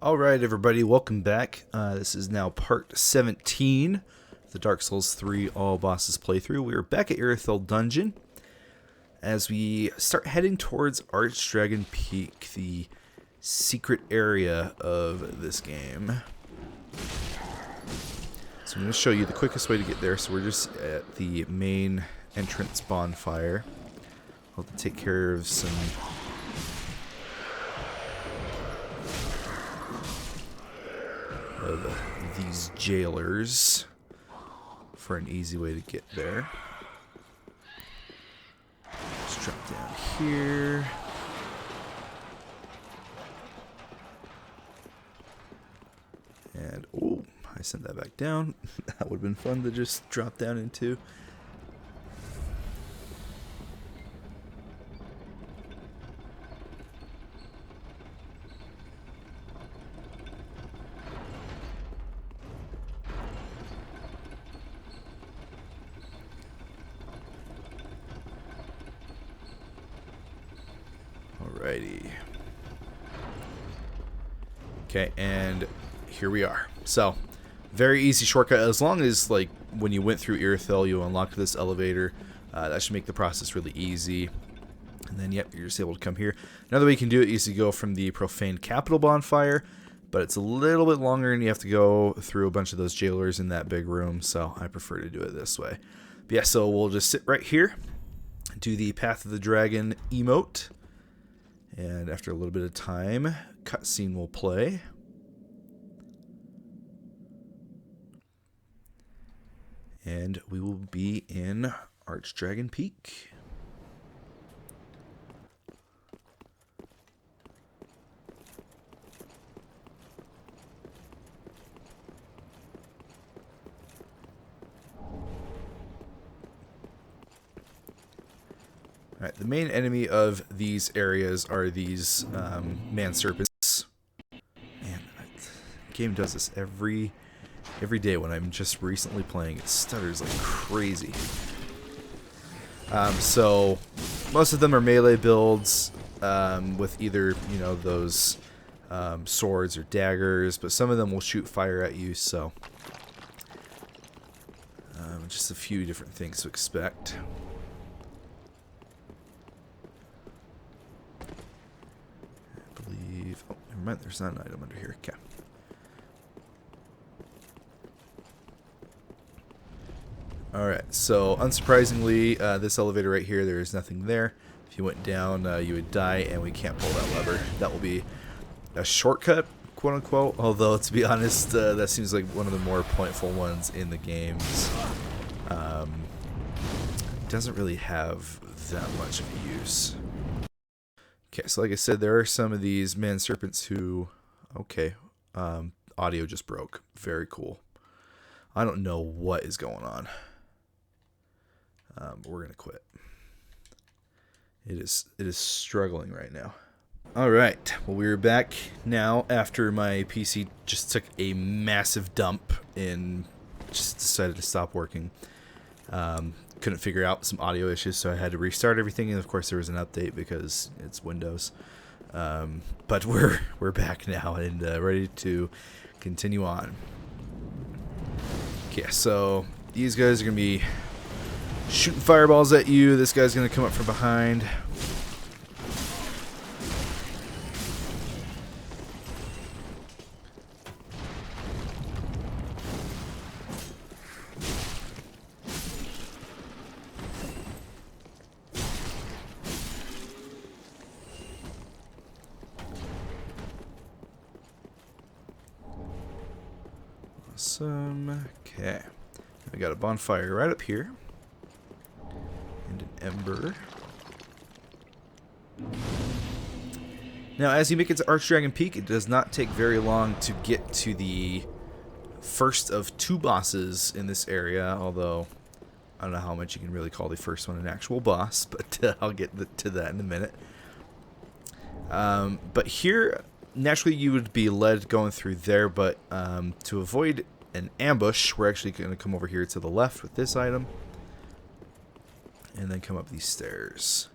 Alright everybody, welcome back. This is now part 17 of the Dark Souls 3 All Bosses playthrough. We are back at Irithyll Dungeon as we start heading towards Archdragon Peak, the secret area of this game. So I'm going to show you the quickest way to get there. So we're just at the main entrance bonfire. I'll have to take care of some of these jailers for an easy way to get there. Just drop down here. And, oh, I sent that back down. That would have been fun to just drop down into. Alrighty. Okay, and here we are. So, very easy shortcut. As long as, like, when you went through Irithyll, you unlocked this elevator. That should make the process really easy. And then, yep, you're just able to come here. Another way you can do it is you go from the Profane Capital bonfire, but it's a little bit longer and you have to go through a bunch of those jailers in that big room, so I prefer to do it this way. But yeah, so we'll just sit right here, do the Path of the Dragon emote. And after a little bit of time, cutscene will play. And we will be in Archdragon Peak. Alright, the main enemy of these areas are these man serpents. Man, the game does this every day when I'm just recently playing. It stutters like crazy. So most of them are melee builds with either, you know, those swords or daggers, but some of them will shoot fire at you, so just a few different things to expect. Oh, never mind, there's not an item under here. Okay. Alright, so unsurprisingly, this elevator right here, there is nothing there. If you went down, you would die, and we can't pull that lever. That will be a shortcut, quote-unquote, although, to be honest, that seems like one of the more pointful ones in the games. It doesn't really have that much of a use. Okay, so like I said, there are some of these man serpents who... Okay, audio just broke. Very cool. I don't know what is going on. But we're going to quit. It is struggling right now. Alright, well we're back now after my PC just took a massive dump and just decided to stop working. Couldn't figure out some audio issues, so I had to restart everything, and of course there was an update because it's Windows. But we're back now and ready to continue on. Okay, so these guys are gonna be shooting fireballs at you. This guy's gonna come up from behind. Awesome. Okay. We got a bonfire right up here. And an ember. Now, as you make it to Archdragon Peak, it does not take very long to get to the first of two bosses in this area, although I don't know how much you can really call the first one an actual boss, but I'll get to that in a minute. But here, naturally you would be led going through there, but to avoid an ambush, we're actually going to come over here to the left with this item, and then come up these stairs.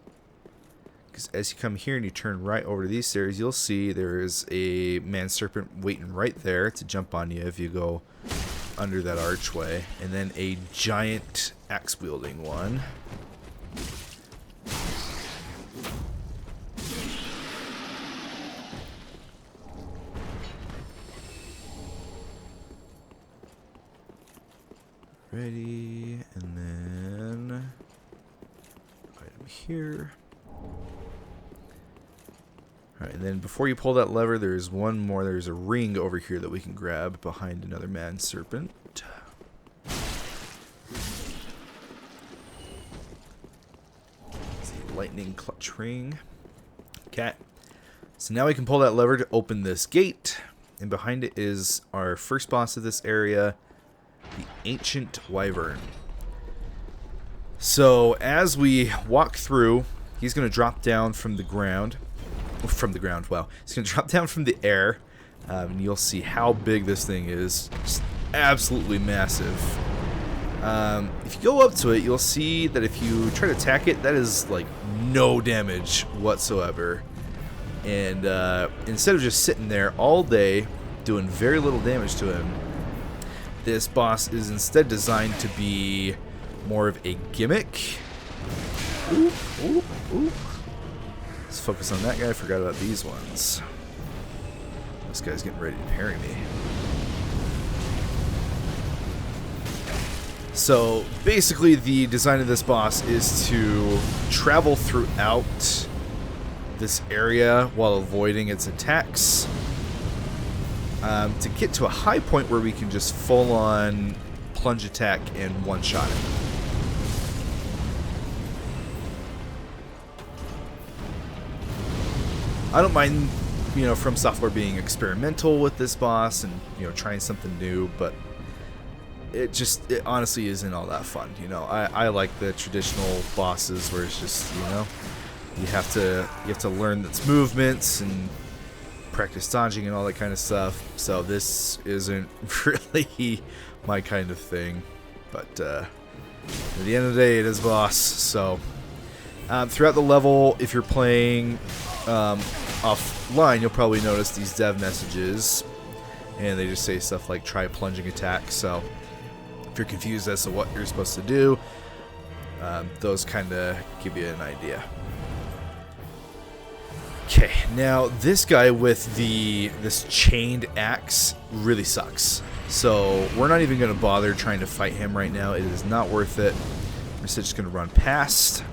Because as you come here and you turn right over to these stairs, you'll see there is a man serpent waiting right there to jump on you if you go under that archway. And then a giant axe wielding one. Ready, and then item here. Alright, and then before you pull that lever, there's one more. There's a ring over here that we can grab behind another man serpent. It's a lightning clutch ring. Okay. So now we can pull that lever to open this gate. And behind it is our first boss of this area, the Ancient Wyvern. So as we walk through, he's going to drop down from the ground. Wow. He's going to drop down from the air, and you'll see how big this thing is. Just absolutely massive. If you go up to it, you'll see that if you try to attack it, that is like no damage whatsoever. And instead of just sitting there all day doing very little damage to him, this boss is instead designed to be more of a gimmick. Oop, oop, oop. Let's focus on that guy. I forgot about these ones. This guy's getting ready to parry me. So basically the design of this boss is to travel throughout this area while avoiding its attacks. To get to a high point where we can just full on plunge attack and one-shot it. I don't mind, From Software being experimental with this boss and, trying something new, but it honestly isn't all that fun. I like the traditional bosses where it's just, you have to learn its movements and practice dodging and all that kind of stuff. So this isn't really my kind of thing, but at the end of the day, it is a boss. So throughout the level, if you're playing offline, you'll probably notice these dev messages, and they just say stuff like try plunging attack. So if you're confused as to what you're supposed to do, those kind of give you an idea. Okay, now this guy with this chained axe really sucks. So we're not even going to bother trying to fight him right now. It is not worth it. We're just going to run past.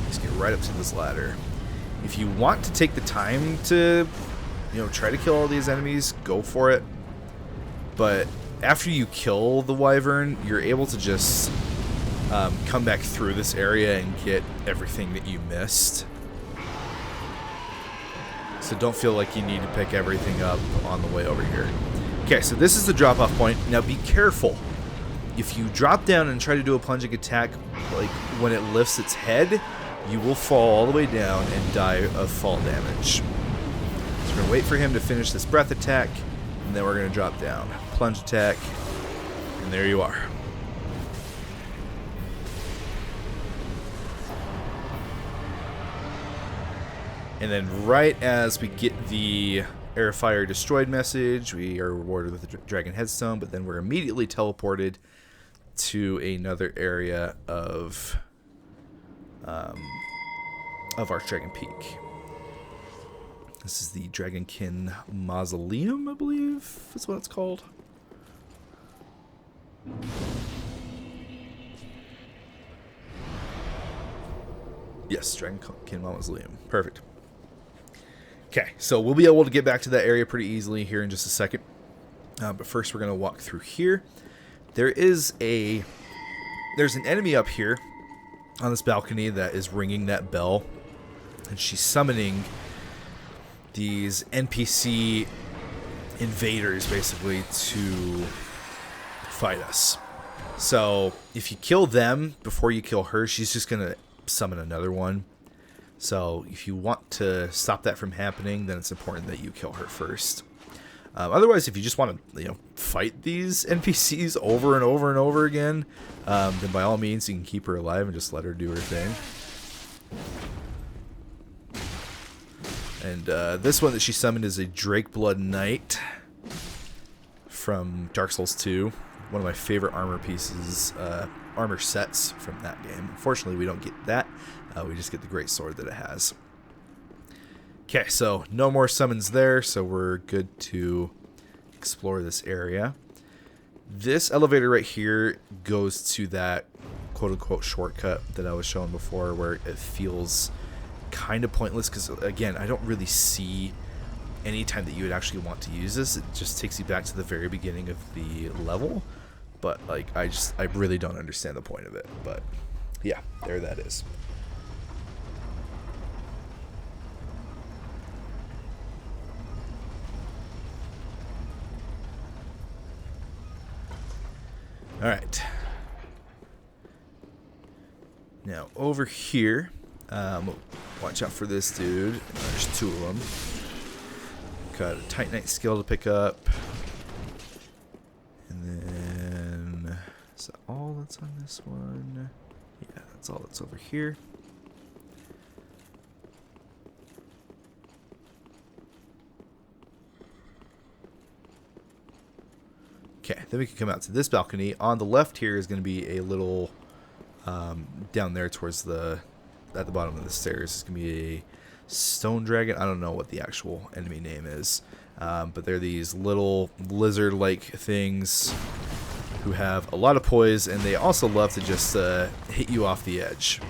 Let's get right up to this ladder. If you want to take the time to, try to kill all these enemies, go for it. But after you kill the wyvern, you're able to just come back through this area and get everything that you missed. So don't feel like you need to pick everything up on the way over here. Okay, so this is the drop-off point. Now be careful. If you drop down and try to do a plunging attack, like when it lifts its head, you will fall all the way down and die of fall damage. So we're going to wait for him to finish this breath attack, and then we're going to drop down. Plunge attack, and there you are. And then right as we get the air fire destroyed message, we are rewarded with a dragon headstone, but then we're immediately teleported to another area of Archdragon Peak. This is the Dragonkin Mausoleum, I believe is what it's called. Yes, Dragonkin Mausoleum. Perfect. Okay, so we'll be able to get back to that area pretty easily here in just a second. But first we're going to walk through here. There's an enemy up here on this balcony that is ringing that bell. And she's summoning these NPC invaders, basically, to fight us. So if you kill them before you kill her, she's just going to summon another one. So if you want to stop that from happening, then it's important that you kill her first. Otherwise, if you just want to, fight these NPCs over and over and over again, then by all means you can keep her alive and just let her do her thing. And this one that she summoned is a Drakeblood Knight from Dark Souls 2. One of my favorite armor pieces, armor sets from that game. Unfortunately, we don't get that. We just get the great sword that it has. Okay, so no more summons there, so we're good to explore this area. This elevator right here goes to that quote-unquote shortcut that I was showing before, where it feels kind of pointless because, again, I don't really see any time that you would actually want to use this. It just takes you back to the very beginning of the level, but like I really don't understand the point of it. But yeah, there that is. All right. Now over here, watch out for this dude. There's two of them. Got a Titanite skill to pick up. And then, is that all that's on this one? Yeah, that's all that's over here. Okay, then we can come out to this balcony. On the left here is going to be a little, down there towards at the bottom of the stairs is going to be a stone dragon. I don't know what the actual enemy name is, but they're these little lizard-like things who have a lot of poise, and they also love to just hit you off the edge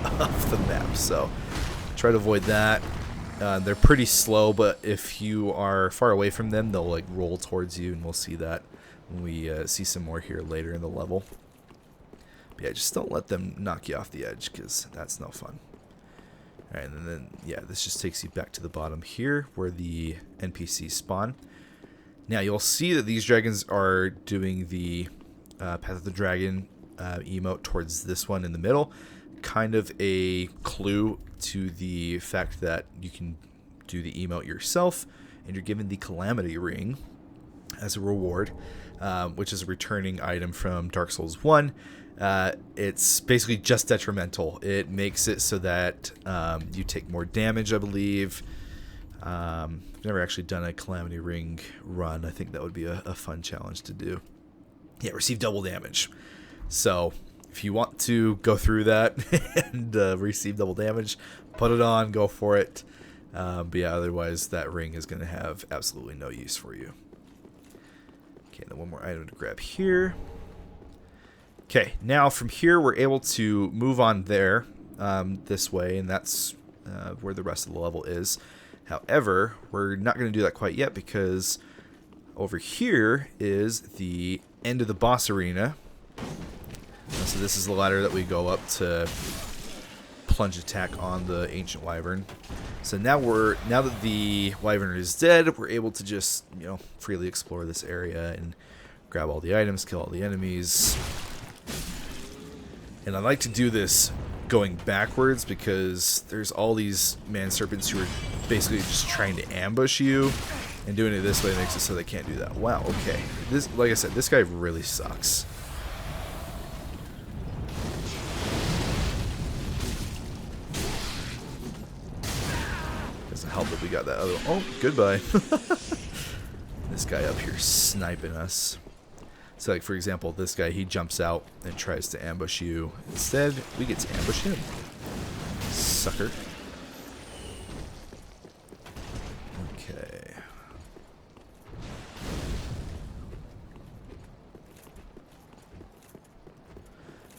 of the map. So try to avoid that. They're pretty slow, but if you are far away from them, they'll like roll towards you, and we'll see that when we see some more here later in the level. But yeah, just don't let them knock you off the edge, because that's no fun. Alright, and then, yeah, this just takes you back to the bottom here, where the NPCs spawn. Now, you'll see that these dragons are doing the Path of the Dragon emote towards this one in the middle. Kind of a clue to the fact that you can do the emote yourself, and you're given the Calamity Ring as a reward, which is a returning item from Dark Souls 1. It's basically just detrimental. It makes it so that you take more damage, I believe. I've never actually done a Calamity Ring run. I think that would be a fun challenge to do. Yeah, receive double damage. So if you want to go through that and receive double damage, put it on, go for it. But yeah, otherwise that ring is going to have absolutely no use for you. Okay, then one more item to grab here. Okay, now from here we're able to move on there, this way, and that's where the rest of the level is. However, we're not going to do that quite yet, because over here is the end of the boss arena. So this is the ladder that we go up to plunge attack on the ancient wyvern. So now that the wyvern is dead, we're able to just, you know, freely explore this area and grab all the items, kill all the enemies. And I like to do this going backwards, because there's all these man serpents who are basically just trying to ambush you, and doing it this way makes it so they can't do that. Wow, okay. This, like I said, this guy really sucks. Doesn't help that we got that other one. Oh, goodbye. This guy up here sniping us. So, like, for example, this guy, he jumps out and tries to ambush you. Instead, we get to ambush him. Sucker. Okay.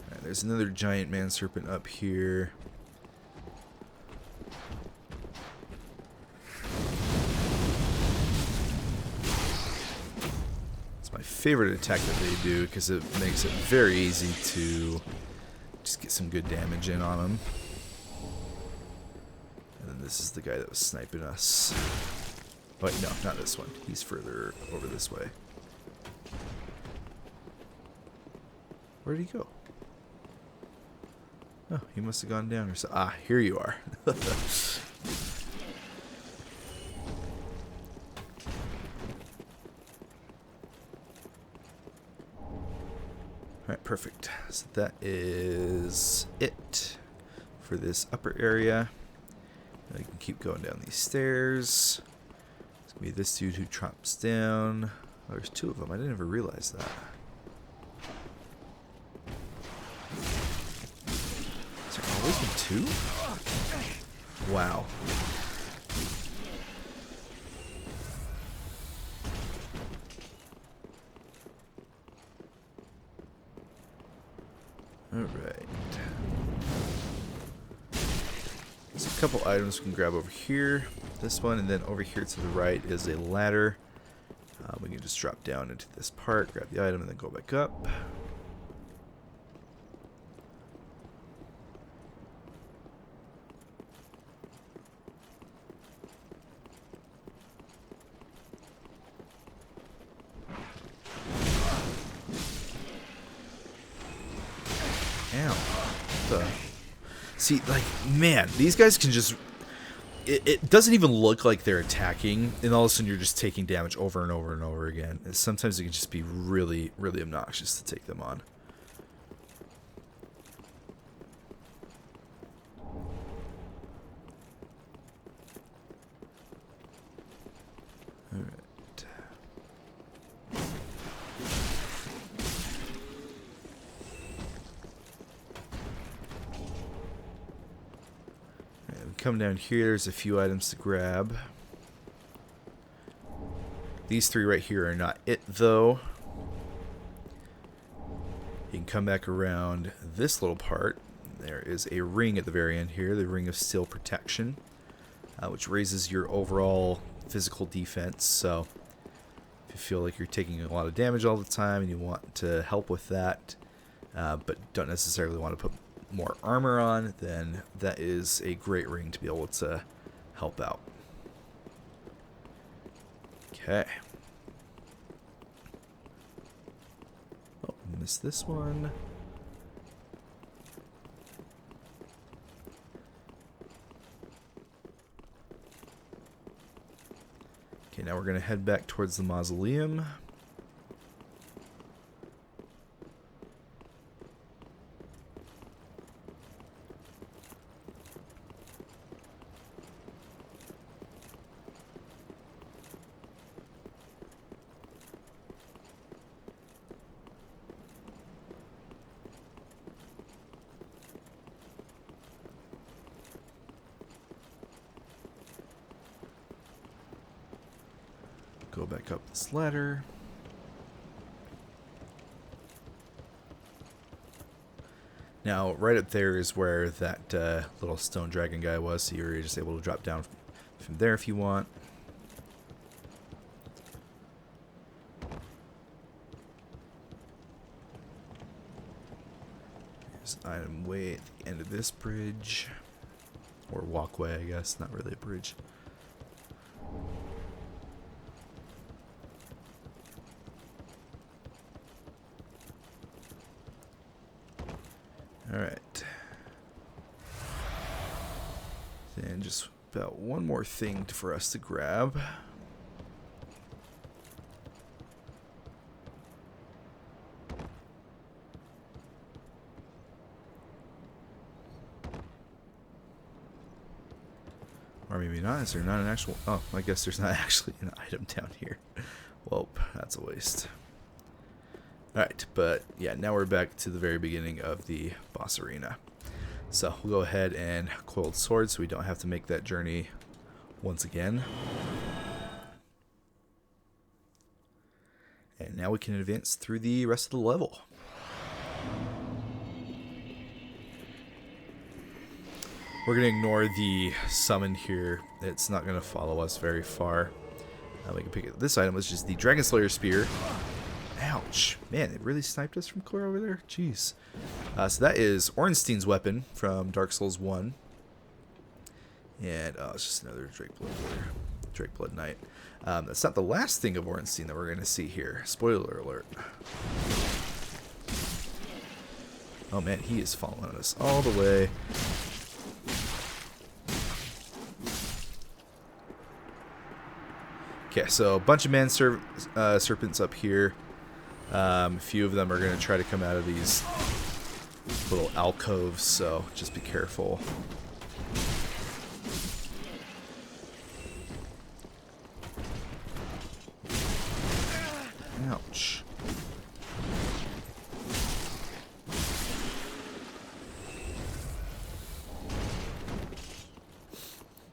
Alright, there's another giant man serpent up here. My favorite attack that they do, because it makes it very easy to just get some good damage in on them. And then this is the guy that was sniping us. Wait, no, not this one. He's further over this way. Where did he go? Oh, he must have gone down or so. Ah, here you are. Alright, perfect. So that is it for this upper area. Now you can keep going down these stairs. It's going to be this dude who drops down. Oh, there's two of them. I didn't ever realize that. Has there always been two? Wow. Alright. There's a couple items we can grab over here. This one, and then over here to the right is a ladder. We can just drop down into this part, grab the item, and then go back up. Ow. What the? See, like, man, these guys can just... It doesn't even look like they're attacking, and all of a sudden you're just taking damage over and over and over again. And sometimes it can just be really, really obnoxious to take them on. Alright. Come down here, there's a few items to grab. These three right here are not it, though. You can come back around this little part. There is a ring at the very end here, the Ring of Steel Protection, which raises your overall physical defense. So if you feel like you're taking a lot of damage all the time and you want to help with that, but don't necessarily want to put more armor on, then that is a great ring to be able to help out. Okay. Oh, missed this one. Okay, now we're going to head back towards the mausoleum. Go back up this ladder. Now, right up there is where that little stone dragon guy was, so you're just able to drop down from there if you want. There's an item way at the end of this bridge. Or walkway, I guess, not really a bridge. Alright. Then just about one more thing for us to grab. Or maybe not. Is there not an actual... Oh, I guess there's not actually an item down here. Well, that's a waste. Alright, but yeah, now we're back to the very beginning of the boss arena. So we'll go ahead and coiled sword so we don't have to make that journey once again. And now we can advance through the rest of the level. We're going to ignore the summon here. It's not going to follow us very far. We can pick it. This item is just the Dragon Slayer Spear. Ouch. Man, it really sniped us from clear over there? Jeez. So that is Ornstein's weapon from Dark Souls 1. And it's just another Drakeblood Knight. That's not the last thing of Ornstein that we're going to see here. Spoiler alert. Oh man, he is following us all the way. Okay, so a bunch of man serpents up here. A few of them are going to try to come out of these little alcoves, so just be careful. Ouch.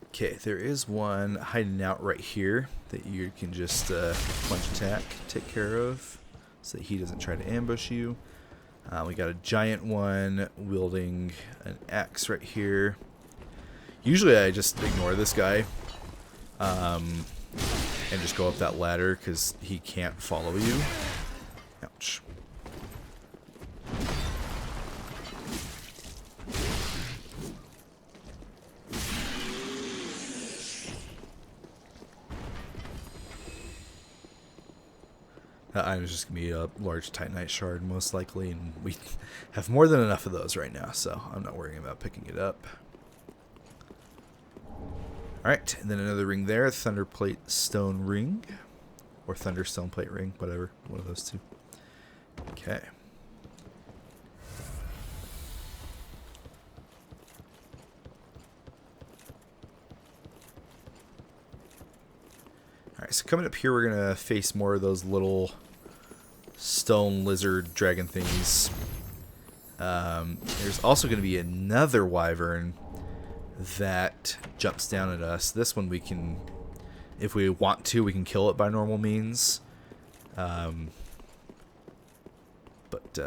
Okay, there is one hiding out right here that you can just punch attack, take care of, so that he doesn't try to ambush you. We got a giant one wielding an axe right here. Usually I just ignore this guy and just go up that ladder because he can't follow you. Ouch. That item is just going to be a large Titanite shard, most likely, and we have more than enough of those right now, so I'm not worrying about picking it up. Alright, and then another ring there, Thunderplate Stone Ring, or Thunderstone Plate Ring, whatever, one of those two. Okay. Alright, so coming up here, we're going to face more of those little stone lizard dragon thingies. There's also going to be another wyvern that jumps down at us. This one we can, if we want to, we can kill it by normal means. But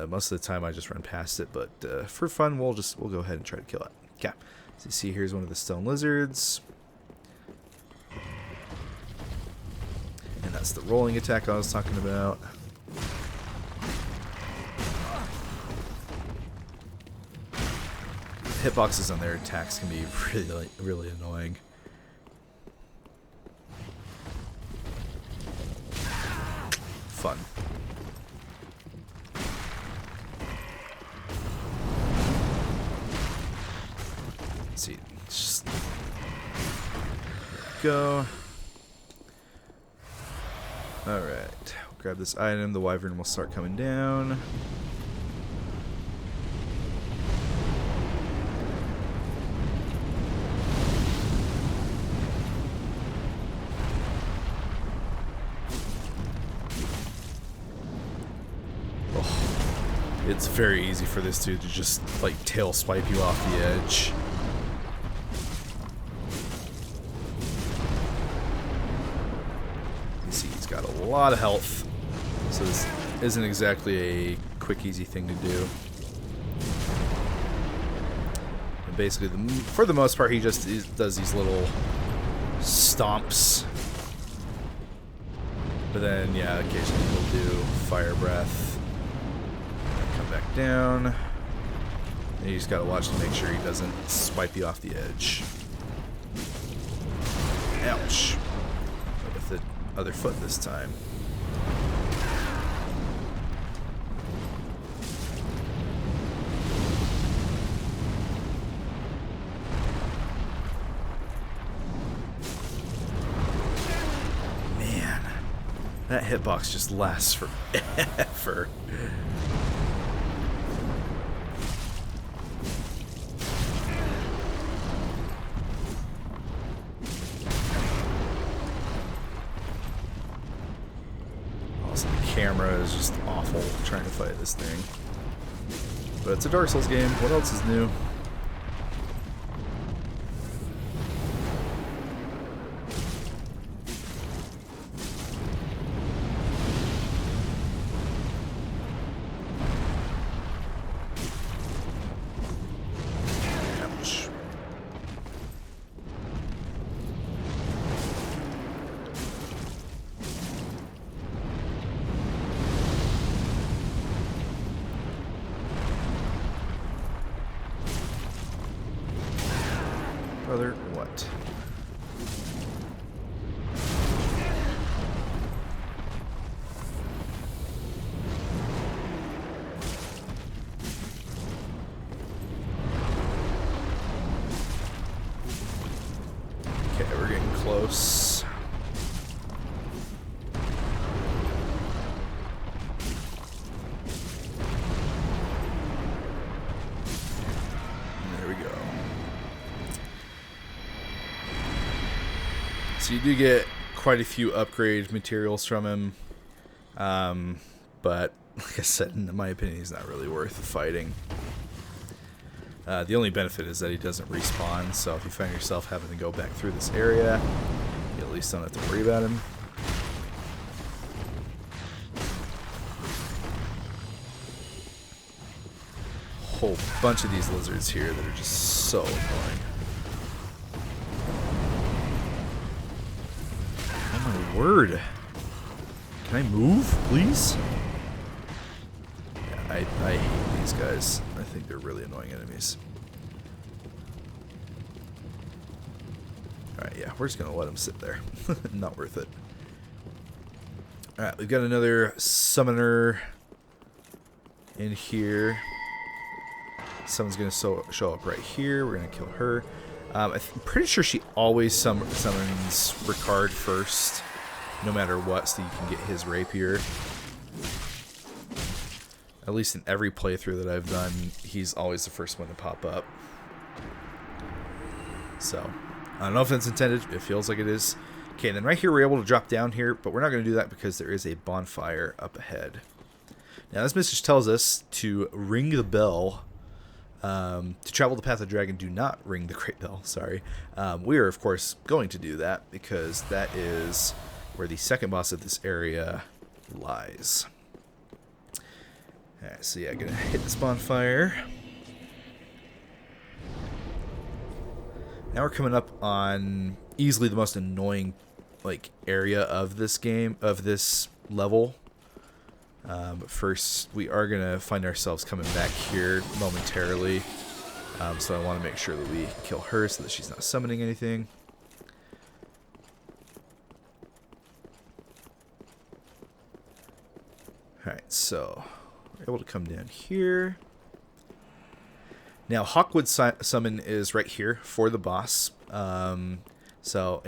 most of the time I just run past it. But for fun, we'll go ahead and try to kill it. Okay. So you see, here's one of the stone lizards. And that's the rolling attack I was talking about. Hitboxes on their attacks can be really, really annoying. Fun. Let's see. Just go. Alright. Grab this item. The wyvern will start coming down. It's very easy for this dude to just, like, tail swipe you off the edge. You see, he's got a lot of health, so this isn't exactly a quick, easy thing to do. And basically, for the most part, he just does these little stomps. But then, yeah, occasionally he'll do fire breath. Back down. And you just gotta watch to make sure he doesn't swipe you off the edge. Ouch. But with the other foot this time. Man, that hitbox just lasts forever. Camera is just awful trying to fight this thing. But it's a Dark Souls game. What else is new? Ouch. Brother, what? Okay, we're getting close. There we go. So you do get quite a few upgrade materials from him. But like I said, in my opinion, he's not really worth fighting. The only benefit is that he doesn't respawn, so if you find yourself having to go back through this area, you at least don't have to worry about him. Whole bunch of these lizards here that are just so annoying. Oh my word. Can I move, please? Yeah, I hate these guys. I think they're really annoying enemies. Alright, yeah, we're just going to let them sit there. Not worth it. Alright, we've got another summoner in here. Someone's going to show up right here. We're going to kill her. I'm pretty sure she always summons Ricard first, no matter what, so you can get his rapier. At least in every playthrough that I've done, he's always the first one to pop up. So, I don't know if it's intended. It feels like it is. Okay, and then right here we're able to drop down here, but we're not going to do that because there is a bonfire up ahead. Now, this message tells us to ring the bell. To travel the path of the dragon, do not ring the great bell. Sorry. We are, of course, going to do that because that is where the second boss of this area lies. Alright, so yeah, I'm going to hit this bonfire. Now we're coming up on easily the most annoying area of this game, of this level. But first, we are going to find ourselves coming back here momentarily. So I want to make sure that we kill her so that she's not summoning anything. Alright, so we're able to come down here. Now, Hawkwood summon is right here for the boss. And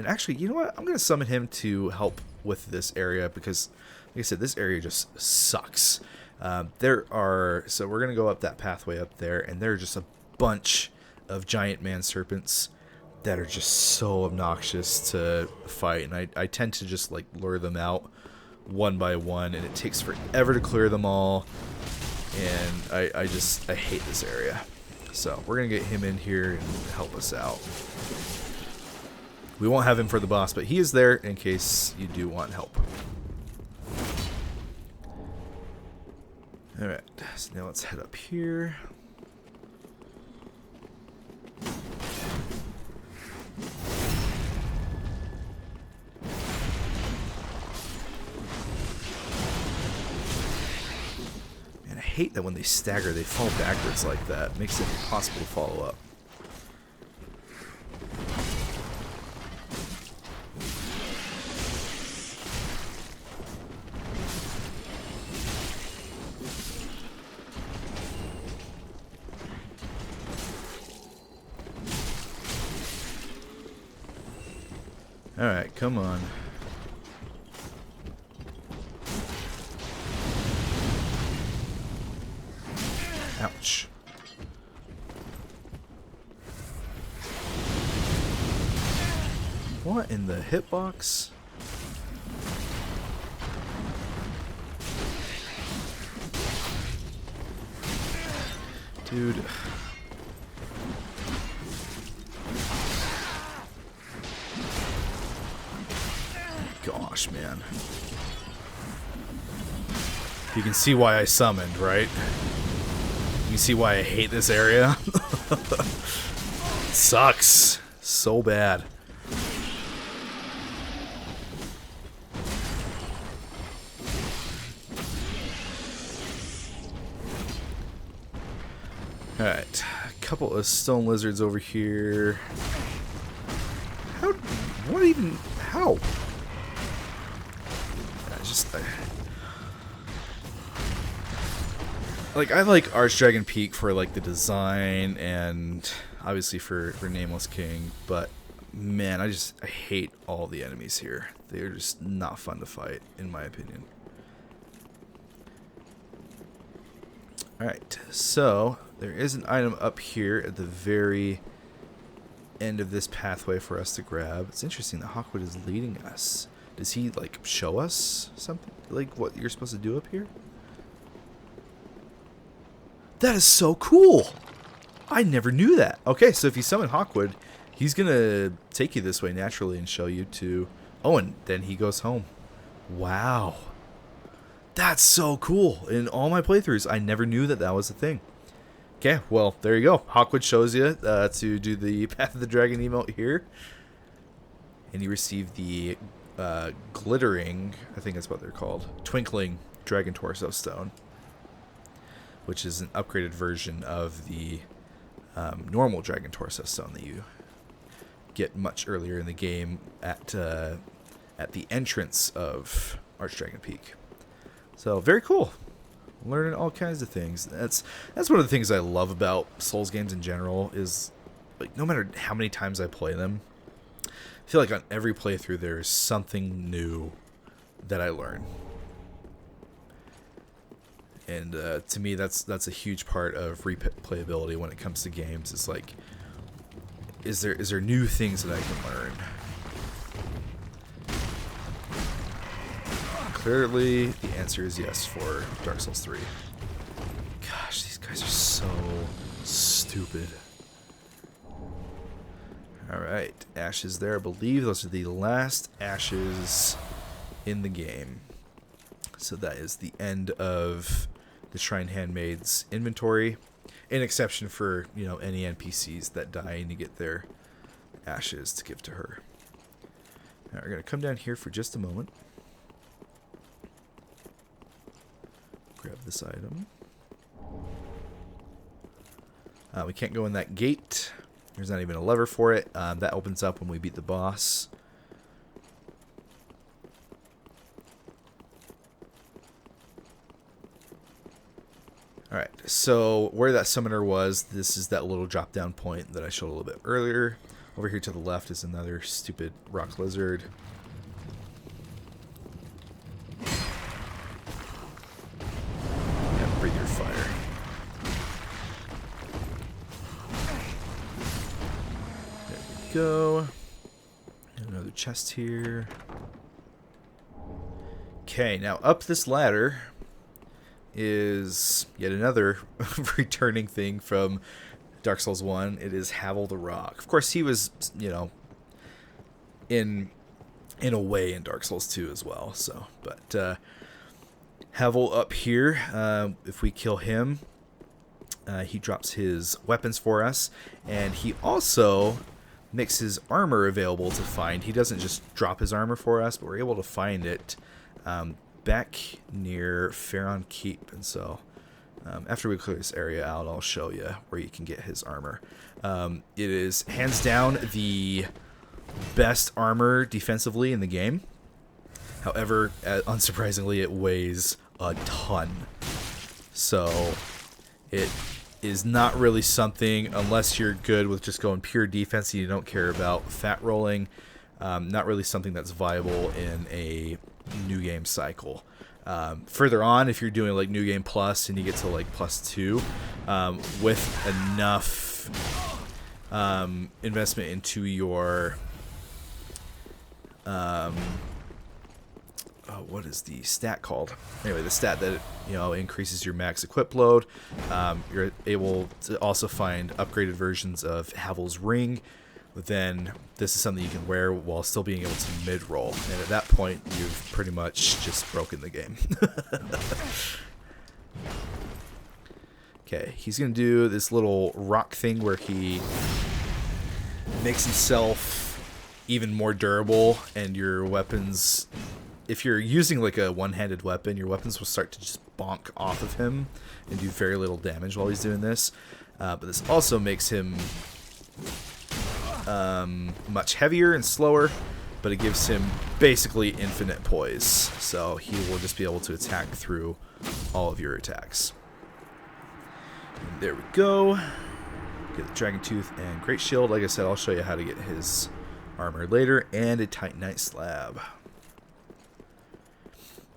actually, you know what? I'm going to summon him to help with this area because, like I said, this area just sucks. So we're going to go up that pathway up there, and there are just a bunch of giant man serpents that are just so obnoxious to fight. And I tend to just lure them out one by one, and it takes forever to clear them all. And I hate this area. So we're going to get him in here and help us out. We won't have him for the boss, but he is there in case you do want help. Alright, so now let's head up here. Man, I hate that when they stagger, they fall backwards like that. It makes it impossible to follow up. Alright, come on. Ouch. What in the hitbox? Dude. Gosh, man. You can see why I summoned, right? You can see why I hate this area. It sucks so bad. Alright, a couple of stone lizards over here. How? What even? How? I like Archdragon Peak for the design and obviously for Nameless King, but man, I hate all the enemies here. They're just not fun to fight, in my opinion. Alright, so there is an item up here at the very end of this pathway for us to grab. It's interesting that Hawkwood is leading us Does he, like, show us something? Like, what you're supposed to do up here? That is so cool! I never knew that. Okay, so if you summon Hawkwood, he's going to take you this way naturally and show you to... Oh, and then he goes home. Wow. That's so cool. In all my playthroughs, I never knew that that was a thing. Okay, well, there you go. Hawkwood shows you to do the Path of the Dragon emote here. And you receive the glittering, I think that's what they're called, twinkling Dragon Torso Stone, which is an upgraded version of the normal Dragon Torso Stone that you get much earlier in the game at the entrance of Archdragon Peak. So very cool. Learning all kinds of things. That's one of the things I love about Souls games in general is, like, no matter how many times I play them, I feel like on every playthrough there's something new that I learn. And to me, that's a huge part of replayability when it comes to games. It's like, is there new things that I can learn? Clearly, the answer is yes for Dark Souls 3. Gosh, these guys are so stupid. Alright, ashes there. I believe those are the last ashes in the game. So that is the end of the Shrine Handmaid's inventory. An exception for, you know, any NPCs that die and you get their ashes to give to her. Now we're going to come down here for just a moment. Grab this item. We can't go in that gate. There's not even a lever for it. That opens up when we beat the boss. Alright, so where that summoner was, this is that little drop down point that I showed a little bit earlier. Over here to the left is another stupid rock lizard. Yeah, breathe your fire. There we go. Another chest here. Okay, now up this ladder is yet another returning thing from Dark Souls 1. It is Havel the Rock. Of course, he was, you know, in a way in Dark Souls 2 as well. So, but Havel up here, if we kill him, he drops his weapons for us, and he also makes his armor available to find. He doesn't just drop his armor for us, but we're able to find it back near Pharaon Keep. And so after we clear this area out, I'll show you where you can get his armor. It is hands down the best armor defensively in the game. However, unsurprisingly, it weighs a ton. So it is not really something, unless you're good with just going pure defense and you don't care about fat rolling, not really something that's viable in a new game cycle. Further on, if you're doing like new game plus and you get to like +2, with enough investment into your what is the stat called? Anyway, the stat that, you know, increases your max equip load. You're able to also find upgraded versions of Havel's ring. Then this is something you can wear while still being able to mid-roll. And at that point, you've pretty much just broken the game. Okay, he's going to do this little rock thing where he makes himself even more durable, and your weapons, if you're using like a one-handed weapon, your weapons will start to just bonk off of him and do very little damage while he's doing this. But this also makes him much heavier and slower, but it gives him basically infinite poise, so he will just be able to attack through all of your attacks. And there we go. Get the Dragon Tooth and Great Shield. Like I said, I'll show you how to get his armor later, and a Titanite slab.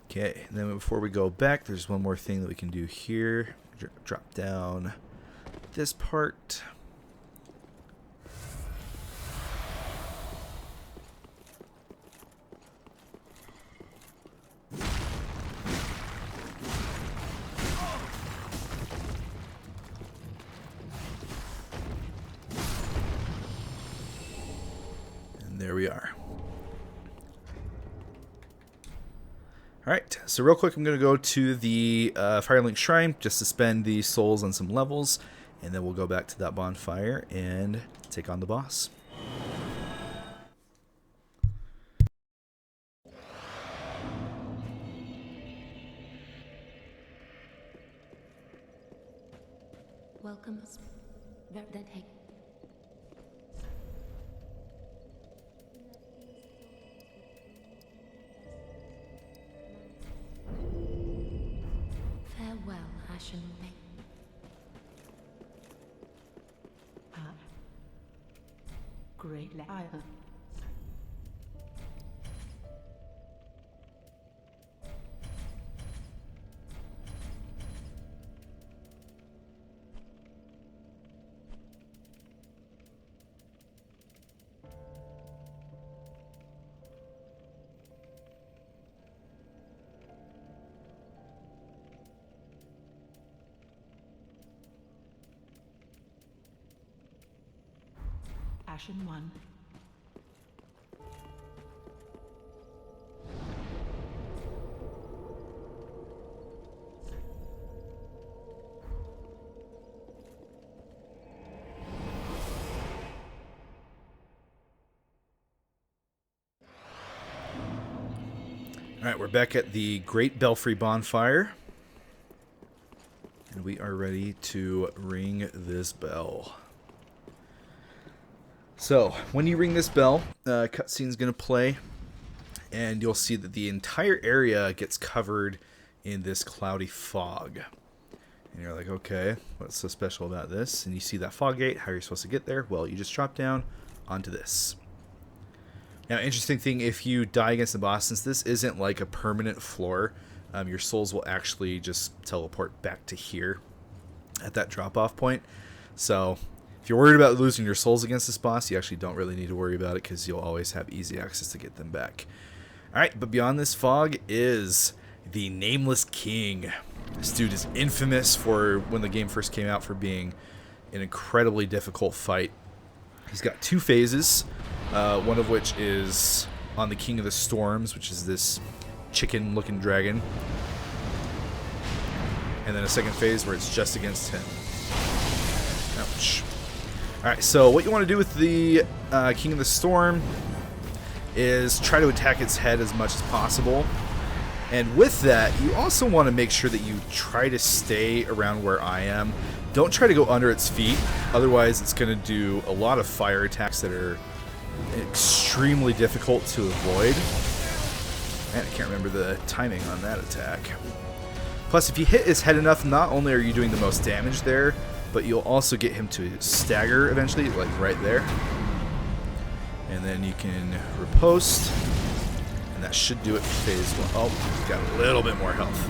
Okay, and then before we go back, there's one more thing that we can do here. Drop down this part. there we are. Alright, so real quick I'm going to go to the Firelink Shrine just to spend the souls on some levels, and then we'll go back to that bonfire and take on the boss. Welcome. Farewell, Ashen Peak. Great liar. Ashen One. Alright, we're back at the Great Belfry Bonfire. And we are ready to ring this bell. So, when you ring this bell, cutscene's going to play, and you'll see that the entire area gets covered in this cloudy fog. And you're like, okay, what's so special about this? And you see that fog gate, how are you supposed to get there? Well, you just drop down onto this. Now, interesting thing, if you die against the boss, since this isn't like a permanent floor, your souls will actually just teleport back to here at that drop-off point. So, if you're worried about losing your souls against this boss, you actually don't really need to worry about it because you'll always have easy access to get them back. Alright, but beyond this fog is the Nameless King. This dude is infamous for, when the game first came out, for being an incredibly difficult fight. He's got two phases, one of which is on the King of the Storms, which is this chicken-looking dragon. And then a second phase where it's just against him. Ouch. Alright, so what you want to do with the King of the Storm is try to attack its head as much as possible. And with that, you also want to make sure that you try to stay around where I am. Don't try to go under its feet, otherwise it's going to do a lot of fire attacks that are extremely difficult to avoid. Man, I can't remember the timing on that attack. Plus, if you hit his head enough, not only are you doing the most damage there, but you'll also get him to stagger eventually, like right there. And then you can riposte, and that should do it for phase one. Oh, he's got a little bit more health.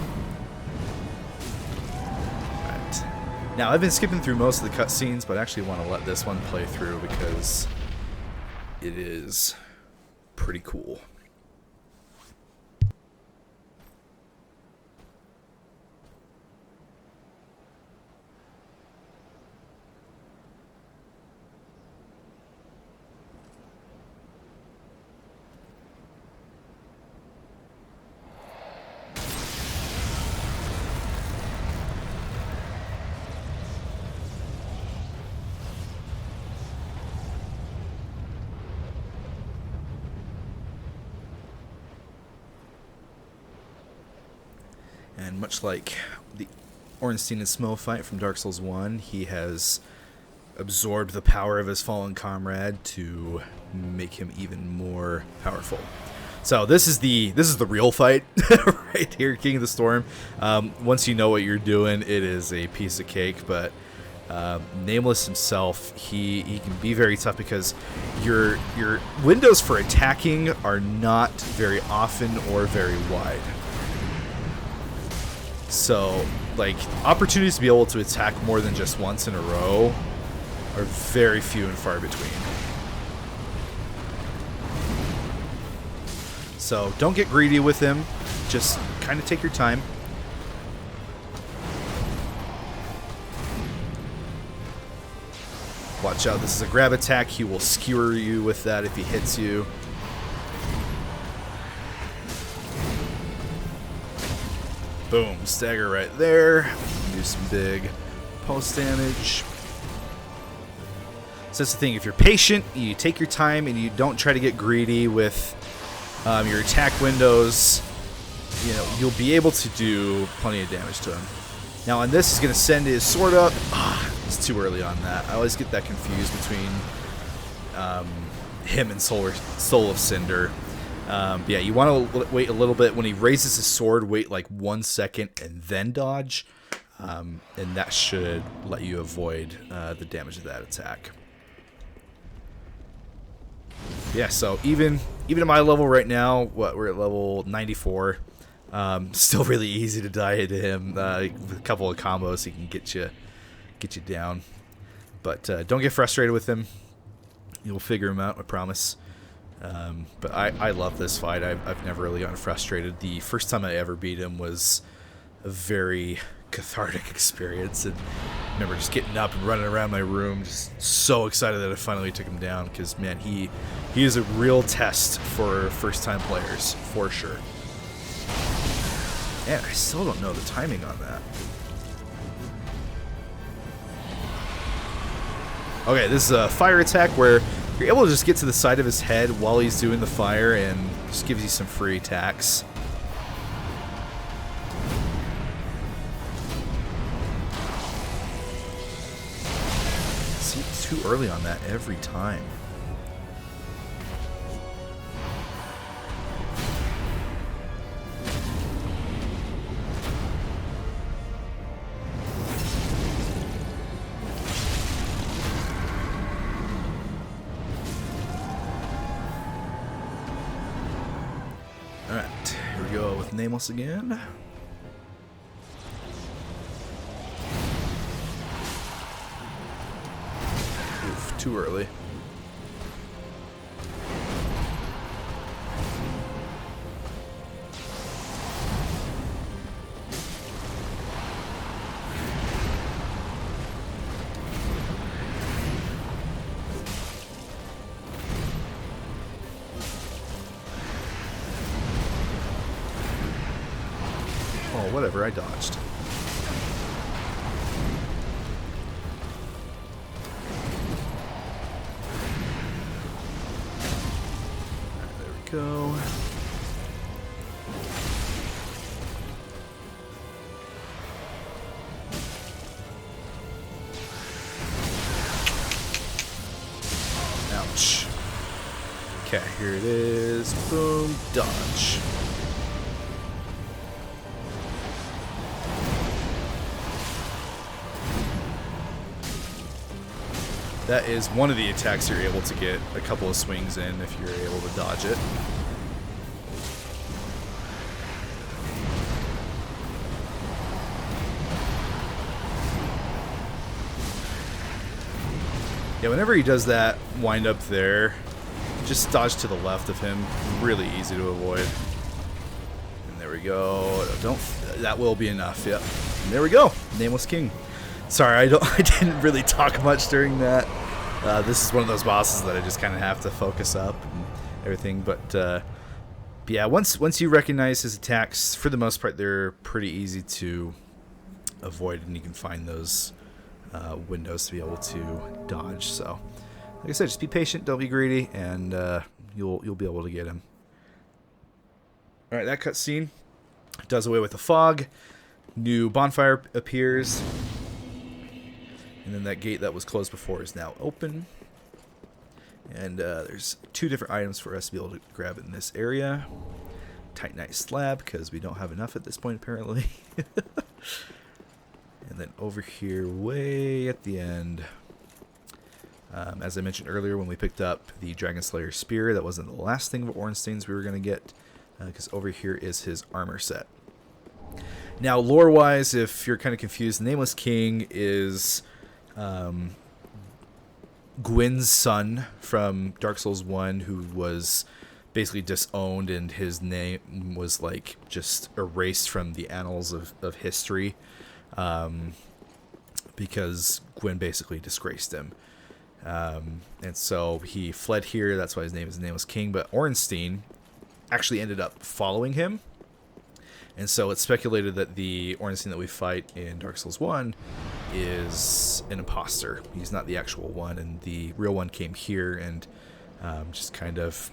Alright. Now, I've been skipping through most of the cutscenes, but I actually want to let this one play through because it is pretty cool. And much like the Ornstein and Smough fight from Dark Souls 1, he has absorbed the power of his fallen comrade to make him even more powerful. So this is the real fight right here, King of the Storm. Once you know what you're doing, it is a piece of cake. But Nameless himself, he can be very tough because your windows for attacking are not very often or very wide. So, like, opportunities to be able to attack more than just once in a row are very few and far between. So, don't get greedy with him. Just kind of take your time. Watch out, this is a grab attack. He will skewer you with that if he hits you. Boom, stagger right there. Do some big pulse damage. So that's the thing, if you're patient, you take your time, and you don't try to get greedy with your attack windows, you know, you'll be able to do plenty of damage to him. Now on this, he's going to send his sword up. It's too early on that. I always get that confused between him and Soul of Cinder. Yeah, you want to wait a little bit. When he raises his sword, wait like 1 second and then dodge. And that should let you avoid the damage of that attack. Yeah, so even at my level right now, we're at level 94. Still really easy to die to him. With a couple of combos, he can get you down. But don't get frustrated with him. You'll figure him out, I promise. But I love this fight. I've never really gotten frustrated. The first time I ever beat him was a very cathartic experience, and I remember just getting up and running around my room, just so excited that I finally took him down. Because man, he is a real test for first-time players, for sure. And I still don't know the timing on that. Okay, this is a fire attack where you're able to just get to the side of his head while he's doing the fire, and just gives you some free attacks. See, it's too early on that every time. Alright, here we go with Nameless again. Oof, too early. Oh, whatever, I dodged. Alright, there we go. Ouch. Okay, here it is. Boom, dodge. That is one of the attacks you're able to get a couple of swings in if you're able to dodge it. Yeah, whenever he does that wind up there, just dodge to the left of him. Really easy to avoid. And there we go. That will be enough. Yep. And there we go. Nameless King. Sorry, I didn't really talk much during that. This is one of those bosses that I just kind of have to focus up and everything. But yeah, once you recognize his attacks, for the most part, they're pretty easy to avoid, and you can find those windows to be able to dodge. So, like I said, just be patient, don't be greedy, and you'll be able to get him. All right, that cutscene does away with the fog. New bonfire appears. And then that gate that was closed before is now open. And there's 2 different items for us to be able to grab in this area. Titanite slab, because we don't have enough at this point, apparently. And then over here, way at the end, as I mentioned earlier, when we picked up the Dragon Slayer Spear, that wasn't the last thing of Ornstein's we were going to get, because over here is his armor set. Now, lore-wise, if you're kind of confused, the Nameless King is Gwyn's son from Dark Souls 1, who was basically disowned, and his name was like just erased from the annals of history, because Gwyn basically disgraced him. And so he fled here. That's why his name was King. But Ornstein actually ended up following him. And so it's speculated that the Ornstein that we fight in Dark Souls 1 is an imposter. He's not the actual one, and the real one came here and just kind of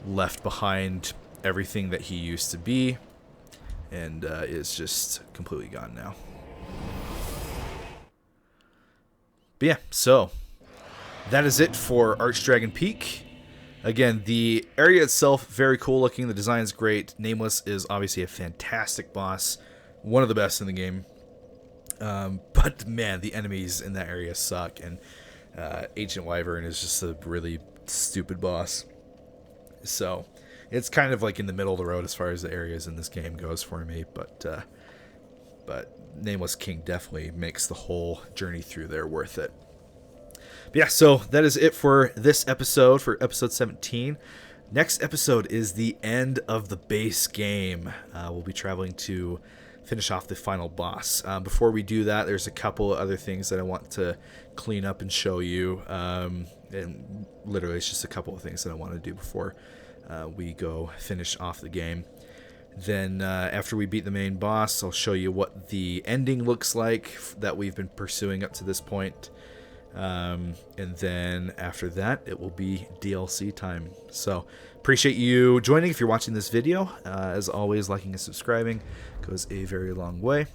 left behind everything that he used to be, and is just completely gone now. But yeah, so that is it for Archdragon Peak. Again, the area itself, very cool looking. The design is great. Nameless is obviously a fantastic boss. One of the best in the game. But man, the enemies in that area suck. And Ancient Wyvern is just a really stupid boss. So it's kind of like in the middle of the road as far as the areas in this game goes for me. But Nameless King definitely makes the whole journey through there worth it. But yeah, so that is it for this episode, for episode 17. Next episode is the end of the base game. We'll be traveling to finish off the final boss. Before we do that, there's a couple of other things that I want to clean up and show you. And literally, it's just a couple of things that I want to do before we go finish off the game. Then after we beat the main boss, I'll show you what the ending looks like that we've been pursuing up to this point. And then after that, it will be DLC time. So appreciate you joining if you're watching this video. As always, liking and subscribing goes a very long way.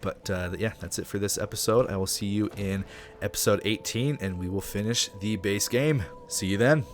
But yeah, that's it for this episode. I will see you in episode 18, and we will finish the base game. See you then.